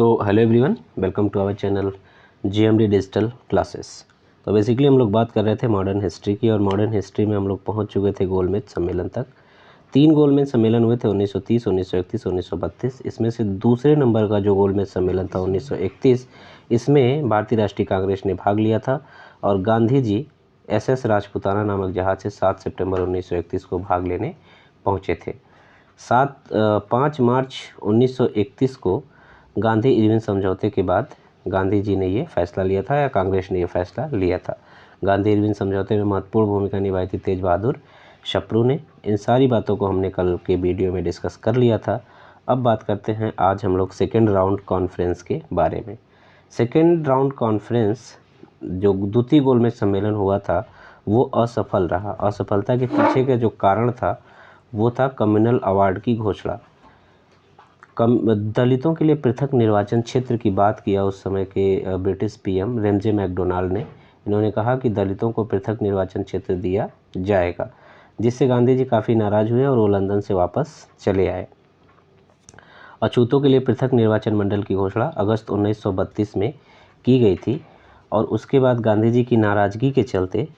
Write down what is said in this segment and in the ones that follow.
So hello everyone, welcome to our channel GMD digital classes. तो basically हम लोग बात कर रहे थे मॉडर्न हिस्ट्री की, और मॉडर्न हिस्ट्री में हम लोग पहुंच चुके थे गोलमेज सम्मेलन तक। 3 गोलमेज सम्मेलन हुए थे 1930, 1931, 1932। इसमें से दूसरे नंबर का जो गोलमेज सम्मेलन था 1931, इसमें भारतीय राष्ट्रीय कांग्रेस ने भाग लिया था और गांधी जी SS राजपुताना नामक जहाज से 7 सितंबर 1931 को भाग लेने पहुँचे थे। 5 मार्च 1931 को गांधी इरविन समझौते के बाद गांधी जी ने ये फैसला लिया था, या कांग्रेस ने ये फैसला लिया था। गांधी इरविन समझौते में महत्वपूर्ण भूमिका निभाई थी तेज बहादुर शप्रू ने। इन सारी बातों को हमने कल के वीडियो में डिस्कस कर लिया था। अब बात करते हैं आज हम लोग सेकेंड राउंड कॉन्फ्रेंस के बारे में। सेकेंड राउंड कॉन्फ्रेंस जो द्वितीय गोलमेज सम्मेलन हुआ था वो असफल रहा। असफलता के पीछे का जो कारण था वो था कम्युनल अवार्ड की घोषणा। दलितों के लिए पृथक निर्वाचन क्षेत्र की बात किया उस समय के ब्रिटिश पीएम रेमजे मैकडोनाल्ड ने। इन्होंने कहा कि दलितों को पृथक निर्वाचन क्षेत्र दिया जाएगा, जिससे गांधी जी काफ़ी नाराज़ हुए और वो लंदन से वापस चले आए। अछूतों के लिए पृथक निर्वाचन मंडल की घोषणा अगस्त 1932 में की गई थी, और उसके बाद गांधी जी की नाराज़गी के चलते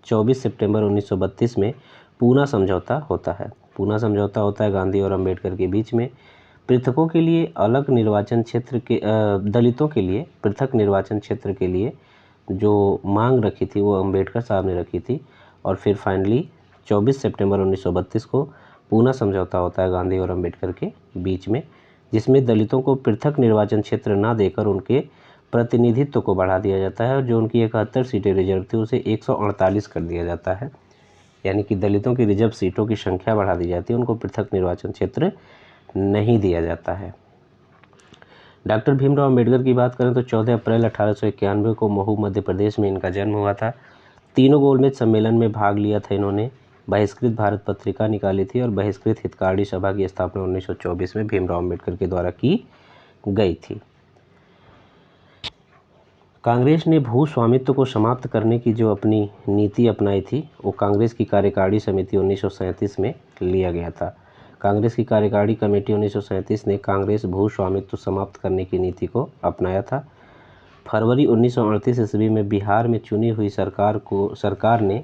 24 सितंबर 1932 में पूना समझौता होता है। पूना समझौता होता है गांधी और अंबेडकर के बीच में। पृथकों के लिए अलग निर्वाचन क्षेत्र के दलितों के लिए पृथक निर्वाचन क्षेत्र के लिए जो मांग रखी थी वो अंबेडकर साहब ने रखी थी, और फिर फाइनली 24 सितंबर 1932 को पूना समझौता होता है गांधी और अंबेडकर के बीच में, जिसमें दलितों को पृथक निर्वाचन क्षेत्र ना देकर उनके प्रतिनिधित्व को बढ़ा दिया जाता है, और जो उनकी 71 सीटें रिजर्व थी उसे 148 कर दिया जाता है। यानी कि दलितों की रिजर्व सीटों की संख्या बढ़ा दी जाती है, उनको पृथक निर्वाचन क्षेत्र नहीं दिया जाता है। डॉक्टर भीमराव अंबेडकर की बात करें तो 14 अप्रैल 1891 को महू मध्य प्रदेश में इनका जन्म हुआ था। तीनों गोलमेज सम्मेलन में भाग लिया था इन्होंने। बहिष्कृत भारत पत्रिका निकाली थी, और बहिष्कृत हितकारी सभा की स्थापना 1924 में भीमराव अंबेडकर के द्वारा की गई थी। कांग्रेस ने भू स्वामित्व को समाप्त करने की जो अपनी नीति अपनाई थी वो कांग्रेस की कार्यकारिणी समिति 1937 में लिया गया था। कांग्रेस की कार्यकारिणी कमेटी 1937 ने कांग्रेस भू स्वामित्व समाप्त करने की नीति को अपनाया था। फरवरी 1938 ईस्वी में बिहार में चुनी हुई सरकार ने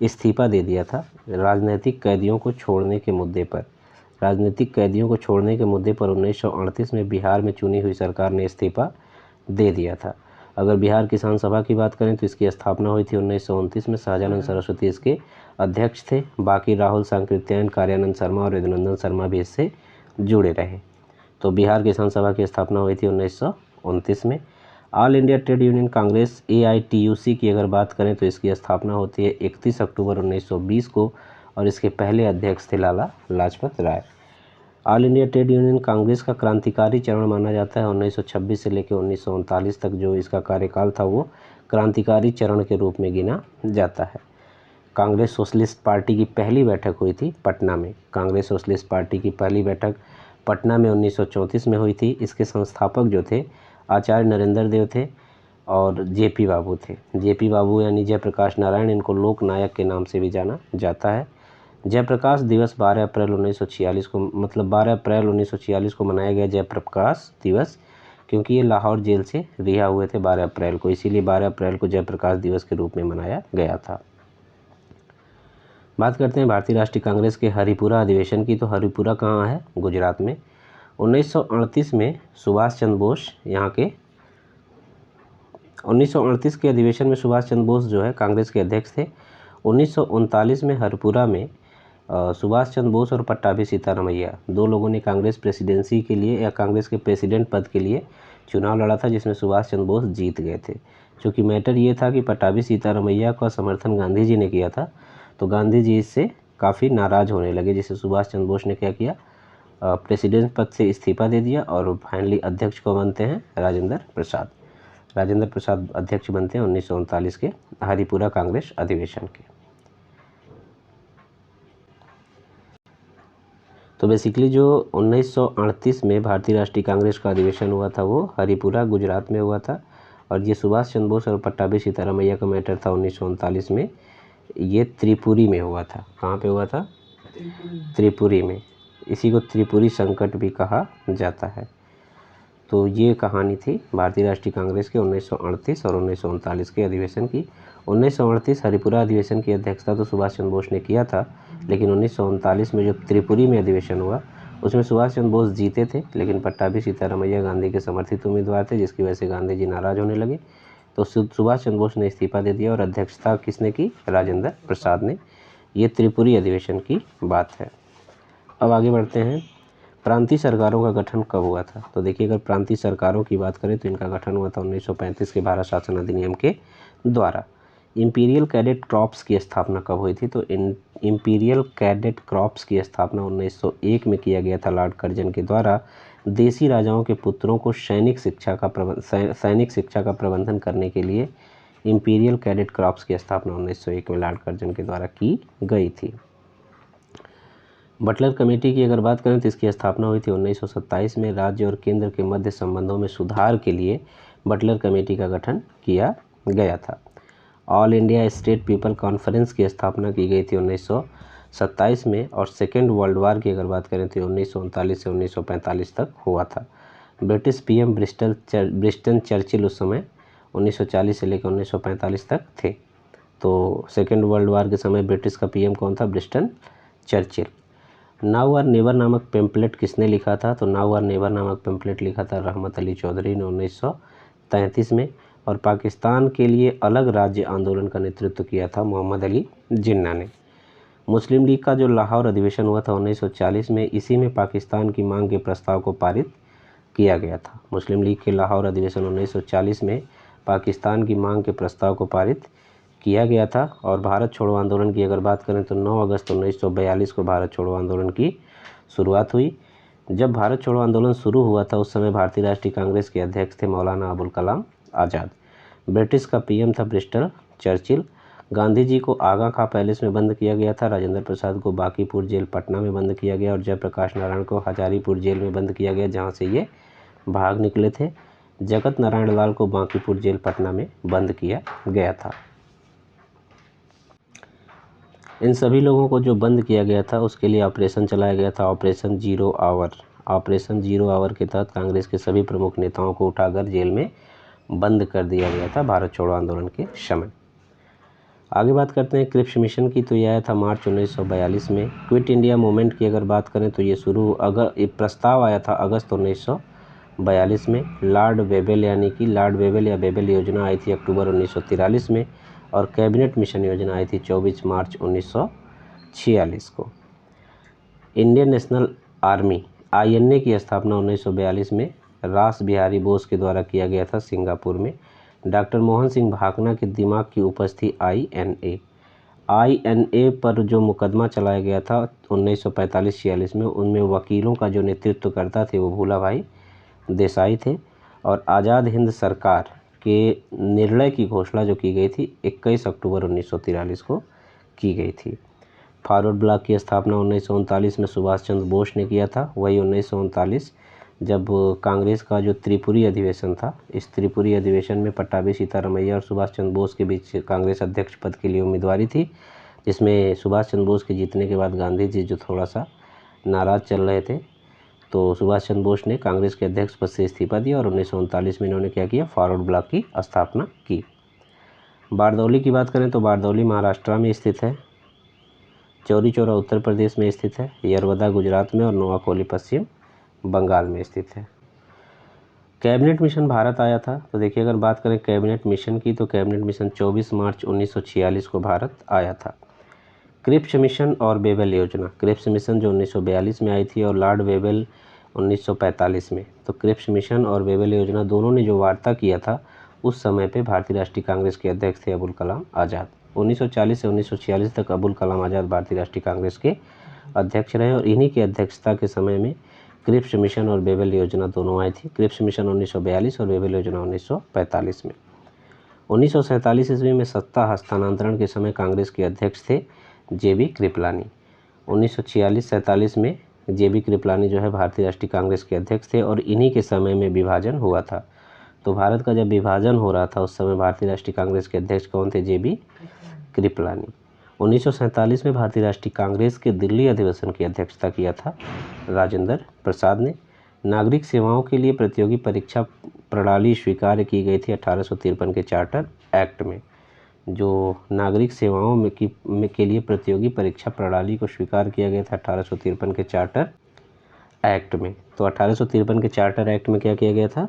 इस्तीफा दे दिया था राजनीतिक कैदियों को छोड़ने के मुद्दे पर। राजनीतिक कैदियों को छोड़ने के मुद्दे पर 1938 में बिहार में चुनी हुई सरकार ने इस्तीफा दे दिया था। अगर बिहार किसान सभा की बात करें तो इसकी स्थापना हुई थी 1929 में। सहजानंद सरस्वती इसके अध्यक्ष थे। बाकी राहुल सांकृत्यायन, कार्यानंद शर्मा और यदुनंदन शर्मा भी इससे जुड़े रहे। तो बिहार किसान सभा की स्थापना हुई थी 1929 में। All India Trade Union Congress AITUC की अगर बात करें तो इसकी स्थापना होती है 31 अक्टूबर 1920 को, और इसके पहले अध्यक्ष थे Lala Lajpat Rai. All India Trade Union Congress का क्रांतिकारी चरण माना जाता है 1926 से लेकर 1939 तक जो इसका कार्यकाल था वो क्रांतिकारी चरण के रूप में गिना जाता है। कांग्रेस सोशलिस्ट पार्टी की पहली बैठक हुई थी पटना में। कांग्रेस सोशलिस्ट पार्टी की पहली बैठक पटना में 1934 में हुई थी। इसके संस्थापक जो थे आचार्य नरेंद्र देव थे और JP बाबू थे। JP बाबू यानी जयप्रकाश नारायण, इनको लोक नायक के नाम से भी जाना जाता है। जयप्रकाश दिवस 12 अप्रैल 1946 को, मतलब 12 अप्रैल 1946 को मनाया गया जयप्रकाश दिवस, क्योंकि ये लाहौर जेल से रिहा हुए थे 12 अप्रैल को, इसीलिए 12 अप्रैल को जयप्रकाश दिवस के रूप में मनाया गया था। बात करते हैं भारतीय राष्ट्रीय कांग्रेस के हरिपुरा अधिवेशन की। तो हरिपुरा कहाँ है? गुजरात में। 1938 में सुभाष चंद्र बोस यहाँ के 1938 के अधिवेशन में सुभाष चंद्र बोस जो है कांग्रेस के अध्यक्ष थे। 1939 में हरिपुरा में सुभाष चंद्र बोस और पट्टाभी सीतारमैया दो लोगों ने कांग्रेस प्रेसिडेंसी के लिए या कांग्रेस के प्रेसिडेंट पद के लिए चुनाव लड़ा था, जिसमें सुभाष चंद्र बोस जीत गए थे। क्योंकि मैटर ये था कि पट्टाभी सीतारमैया का समर्थन गांधी जी ने किया था, तो गांधी जी इससे काफ़ी नाराज़ होने लगे, जिससे सुभाष चंद्र बोस ने क्या किया, प्रेसिडेंट पद से इस्तीफा दे दिया, और फाइनली अध्यक्ष को बनते हैं राजेंद्र प्रसाद। राजेंद्र प्रसाद अध्यक्ष बनते हैं 1939 के हरिपुरा कांग्रेस अधिवेशन के। तो बेसिकली जो 1938 में भारतीय राष्ट्रीय कांग्रेस का अधिवेशन हुआ था वो हरिपुरा गुजरात में हुआ था, और ये सुभाष चंद्र बोस और पट्टाभी सीतारमैया का मैटर था 1939 में। ये त्रिपुरी में हुआ था। कहाँ पे हुआ था? त्रिपुरी में। इसी को त्रिपुरी संकट भी कहा जाता है। तो ये कहानी थी भारतीय राष्ट्रीय कांग्रेस के 1938 और 1939 के अधिवेशन की। 1938 हरिपुरा अधिवेशन की अध्यक्षता तो सुभाष चंद्र बोस ने किया था, लेकिन 1939 में जो त्रिपुरी में अधिवेशन हुआ उसमें सुभाष चंद्र बोस जीते थे, लेकिन पट्टाभी सीतारामैया गांधी के समर्थित उम्मीदवार थे, जिसकी वजह से गांधी जी नाराज होने लगे। तो सुभाष चंद्र बोस ने इस्तीफा दे दिया और अध्यक्षता किसने की? राजेंद्र प्रसाद ने। ये त्रिपुरी अधिवेशन की बात है। अब आगे बढ़ते हैं, प्रांतीय सरकारों का गठन कब हुआ था? तो देखिए, अगर प्रांतीय सरकारों की बात करें तो इनका गठन हुआ था 1935 के भारत शासन अधिनियम के द्वारा। इंपीरियल कैडेट क्रॉप्स की स्थापना कब हुई थी? तो इंपीरियल कैडेट क्रॉप्स की स्थापना 1901 में किया गया था लॉर्ड कर्जन के द्वारा। देसी राजाओं के पुत्रों को सैनिक शिक्षा का प्रबंधन करने के लिए इंपीरियल कैडेट क्रॉप्स की स्थापना 1901 में लॉर्ड कर्जन के द्वारा की गई थी। बटलर कमेटी की अगर बात करें तो इसकी स्थापना हुई थी 1927 में। राज्य और केंद्र के मध्य संबंधों में सुधार के लिए बटलर कमेटी का गठन किया गया था। All India state people conference की स्थापना की गई थी 1927 में, और सेकेंड वर्ल्ड वार की अगर बात करें तो 1939 से 1945 तक हुआ था। ब्रिटिश पीएम ब्रिस्टन चर्चिल उस समय 1940 से लेकर 1945 तक थे। तो सेकेंड वर्ल्ड वार के समय ब्रिटिश का पीएम कौन था? ब्रिस्टन चर्चिल। नाउ और नेवर नामक पेम्पलेट किसने लिखा था? तो नाउ और नेवर नामक पेम्पलेट लिखा था रहमत अली चौधरी ने 1933 में, और पाकिस्तान के लिए अलग राज्य आंदोलन का नेतृत्व किया था मोहम्मद अली जिन्ना ने। मुस्लिम लीग का जो लाहौर अधिवेशन हुआ था 1940 में, इसी में पाकिस्तान की मांग के प्रस्ताव को पारित किया गया था। मुस्लिम लीग के लाहौर अधिवेशन 1940 में पाकिस्तान की मांग के प्रस्ताव को पारित किया गया था। और भारत छोड़ो आंदोलन की अगर बात करें तो 9 अगस्त 1942 को भारत छोड़ो आंदोलन की शुरुआत हुई। जब भारत छोड़ो आंदोलन शुरू हुआ था उस समय भारतीय राष्ट्रीय कांग्रेस के अध्यक्ष थे मौलाना अबुल कलाम आज़ाद। ब्रिटिश का पीएम था ब्रिस्टन चर्चिल। गांधी जी को आगा खां पैलेस में बंद किया गया था। राजेंद्र प्रसाद को बांकीपुर जेल पटना में बंद किया गया, और जयप्रकाश नारायण को हजारीपुर जेल में बंद किया गया, जहाँ से ये भाग निकले थे। जगत नारायण लाल को बांकीपुर जेल पटना में बंद किया गया था। इन सभी लोगों को जो बंद किया गया था उसके लिए ऑपरेशन चलाया गया था, operation zero hour. Operation zero hour के तहत कांग्रेस के सभी प्रमुख नेताओं को उठाकर जेल में बंद कर दिया गया था भारत छोड़ो आंदोलन के समय। आगे बात करते हैं क्रिप्स मिशन की, तो यह आया था मार्च 1942 में। क्विट इंडिया मूवमेंट की अगर बात करें तो ये एक प्रस्ताव आया था अगस्त 1942 में। लॉर्ड वेबल यानी कि लॉर्ड वेबल या वेबल योजना आई थी अक्टूबर 1943 में, और कैबिनेट मिशन योजना आई थी 24 मार्च 1946 को। इंडियन नेशनल आर्मी INA की स्थापना 1942 में रास बिहारी बोस के द्वारा किया गया था सिंगापुर में। डॉक्टर मोहन सिंह भाकना के दिमाग की उपज थी INA पर जो मुकदमा चलाया गया था 1945-46 में, उनमें वकीलों का जो नेतृत्व करता थे वो भूला भाई देसाई थे। और आज़ाद हिंद सरकार के निर्णय की घोषणा जो की गई थी 21 अक्टूबर 1943 को की गई थी। फॉरवर्ड ब्लॉक की स्थापना 1939 में सुभाष चंद्र बोस ने किया था। वही 1939 जब कांग्रेस का जो त्रिपुरी अधिवेशन था, इस त्रिपुरी अधिवेशन में पट्टाभी सीतारामैया और सुभाष चंद्र बोस के बीच कांग्रेस अध्यक्ष पद के लिए उम्मीदवारी थी, जिसमें सुभाष चंद्र बोस के जीतने के बाद गांधी जी जो थोड़ा सा नाराज़ चल रहे थे, तो सुभाष चंद्र बोस ने कांग्रेस के अध्यक्ष पद से इस्तीफा दिया और 1939 में इन्होंने क्या किया? फॉरवर्ड ब्लॉक की स्थापना की। बारदौली की बात करें तो बारदौली महाराष्ट्र में स्थित है, चौरी चौरा उत्तर प्रदेश में स्थित है, यरवदा गुजरात में, और नोआकोली पश्चिम बंगाल में स्थित है। कैबिनेट मिशन भारत आया था, तो देखिए अगर बात करें कैबिनेट मिशन की तो कैबिनेट मिशन 24 मार्च 1946 को भारत आया था। क्रिप्स मिशन और वेबल योजना, क्रिप्स मिशन जो 1942 में आई थी और लॉर्ड वेबल 1945 में, तो क्रिप्स मिशन और वेबल योजना दोनों ने जो वार्ता किया था उस समय पे भारतीय राष्ट्रीय कांग्रेस के अध्यक्ष थे अबुल कलाम आज़ाद। 1940 से 1946 तक अबुल कलाम आज़ाद भारतीय राष्ट्रीय कांग्रेस के अध्यक्ष रहे, और इन्हीं की अध्यक्षता के समय में क्रिप्स मिशन और वेबल योजना दोनों आई थी। क्रिप्स मिशन 1942 और वेबल योजना 1945 में। 1947 ईस्वी में सत्ता हस्तांतरण के समय कांग्रेस के अध्यक्ष थे JB कृपलानी। 1946-47 में JB कृपलानी जो है भारतीय राष्ट्रीय कांग्रेस के अध्यक्ष थे, और इन्हीं के समय में विभाजन हुआ था। तो भारत का जब विभाजन हो रहा था उस समय भारतीय राष्ट्रीय कांग्रेस के अध्यक्ष कौन थे? JB कृपलानी। 1947 में भारतीय राष्ट्रीय कांग्रेस के दिल्ली अधिवेशन की अध्यक्षता किया था राजेंद्र प्रसाद ने। नागरिक सेवाओं के लिए प्रतियोगी परीक्षा प्रणाली स्वीकार की गई थी 1853 के चार्टर एक्ट में। जो नागरिक सेवाओं के लिए प्रतियोगी परीक्षा प्रणाली को स्वीकार किया गया था 1853 के चार्टर एक्ट में। तो 1853 के चार्टर एक्ट में क्या किया गया था?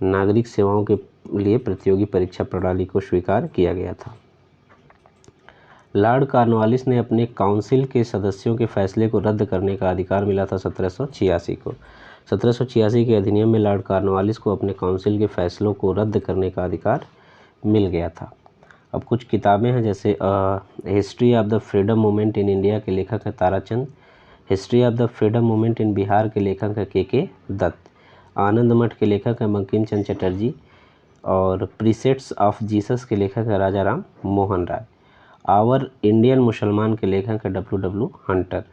नागरिक सेवाओं के लिए प्रतियोगी परीक्षा प्रणाली को स्वीकार किया गया था। लॉर्ड कॉर्नवालिस ने अपने काउंसिल के सदस्यों के फैसले को रद्द करने का अधिकार मिला था 1786 को। 1786 के अधिनियम में लॉर्ड कॉर्नवालिस को अपने काउंसिल के फैसलों को रद्द करने का अधिकार मिल गया था। अब कुछ किताबें हैं, जैसे history of the freedom movement in India के लेखक है Tarachand, history of the freedom movement in Bihar के लेखक है के दत्त, आनंद मठ के लेखक है बंकिम चंद्र चटर्जी, और प्रीसेट्स ऑफ जीसस के लेखक है राजा राम मोहन राय। आवर इंडियन मुसलमान के लेखक है डब्ल्यू हंटर।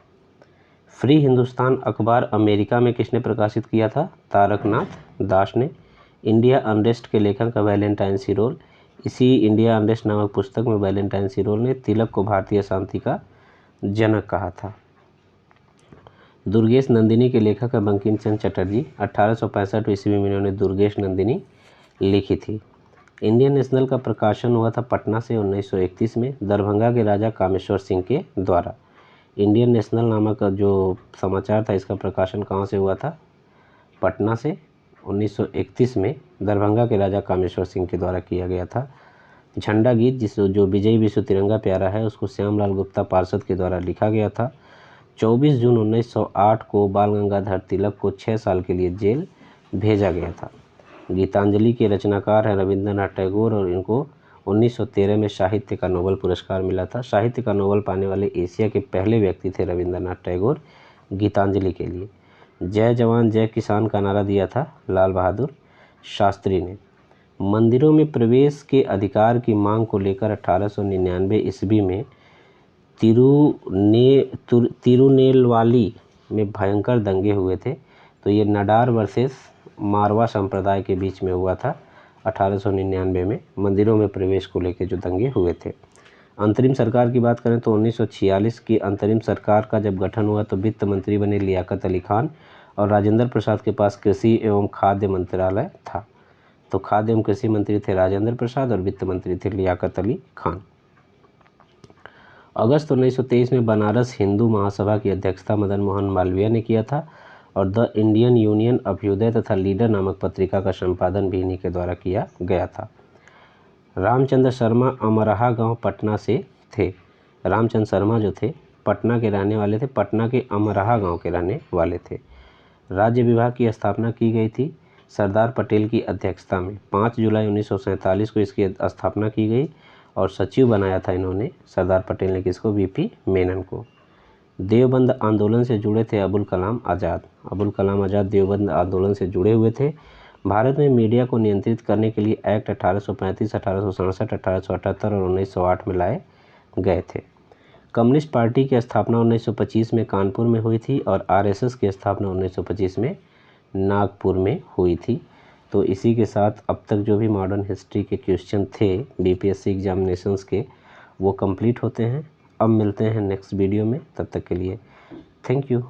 फ्री हिंदुस्तान अखबार अमेरिका में किसने प्रकाशित किया था? तारकनाथ दास ने। इंडिया अनरेस्ट के लेखक है वैलेंटाइन सिरोल। इसी इंडिया अनरेस्ट नामक पुस्तक में वैलेंटाइन सिरोल ने तिलक को भारतीय शांति का जनक कहा था। दुर्गेश नंदिनी के लेखक है बंकिम चंद्र चटर्जी। 1865 ईस्वी में इन्होंने दुर्गेश नंदिनी लिखी थी। इंडियन नेशनल का प्रकाशन हुआ था पटना से 1931 में, दरभंगा के राजा कामेश्वर सिंह के द्वारा। इंडियन नेशनल नामक जो समाचार था इसका प्रकाशन कहाँ से हुआ था? पटना से 1931 में दरभंगा के राजा कामेश्वर सिंह के द्वारा किया गया था। झंडा गीत जो विजयी विश्व तिरंगा प्यारा है उसको श्यामलाल गुप्ता पार्षद के द्वारा लिखा गया था। 24 जून 1908 को बाल गंगाधर तिलक को 6 साल के लिए जेल भेजा गया था। गीतांजलि के रचनाकार हैं रविंद्रनाथ टैगोर और इनको 1913 में साहित्य का नोबेल पुरस्कार मिला था। साहित्य का नोबेल पाने वाले एशिया के पहले व्यक्ति थे रविंद्रनाथ टैगोर गीतांजलि के लिए। जय जवान जय किसान का नारा दिया था लाल बहादुर शास्त्री ने। मंदिरों में प्रवेश के अधिकार की मांग को लेकर 1899 ईस्वी में तिरुनेलवाली में भयंकर दंगे हुए थे। तो ये नाडार वर्सेस मारवा संप्रदाय के बीच में हुआ था 1899 में, मंदिरों में प्रवेश को लेकर जो दंगे हुए थे। अंतरिम सरकार की बात करें तो 1946 की अंतरिम सरकार का जब गठन हुआ तो वित्त मंत्री बने लियाकत अली खान और राजेंद्र प्रसाद के पास कृषि एवं खाद्य मंत्रालय था। तो खाद्य एवं कृषि मंत्री थे राजेंद्र प्रसाद और वित्त मंत्री थे लियाकत अली खान। अगस्त 1923 में बनारस हिंदू महासभा की अध्यक्षता मदन मोहन मालवीय ने किया था और द इंडियन यूनियन अभ्युदय तथा लीडर नामक पत्रिका का संपादन भी इन्हीं के द्वारा किया गया था। रामचंद्र शर्मा अमराहा गांव पटना से थे। रामचंद्र शर्मा जो थे पटना के रहने वाले थे, पटना के अमराहा गांव के रहने वाले थे। राज्य विभाग की स्थापना की गई थी सरदार पटेल की अध्यक्षता में। 5 जुलाई 1947 को इसकी स्थापना की गई और सचिव बनाया था इन्होंने सरदार पटेल ने किसको? वीपी मेनन को। देवबंद आंदोलन से जुड़े थे अबुल कलाम आज़ाद। अबुल कलाम आज़ाद देवबंद आंदोलन से जुड़े हुए थे। भारत में मीडिया को नियंत्रित करने के लिए एक्ट 1835, 1867, 1878 और 1908 में लाए गए थे। कम्युनिस्ट पार्टी की स्थापना 1925 में कानपुर में हुई थी और आरएसएस की स्थापना 1925 में नागपुर में हुई थी। तो इसी के साथ अब तक जो भी मॉडर्न हिस्ट्री के क्वेश्चन थे बीपीएससी एग्जामिनेशंस के वो कंप्लीट होते हैं। अब मिलते हैं नेक्स्ट वीडियो में, तब तक के लिए थैंक यू।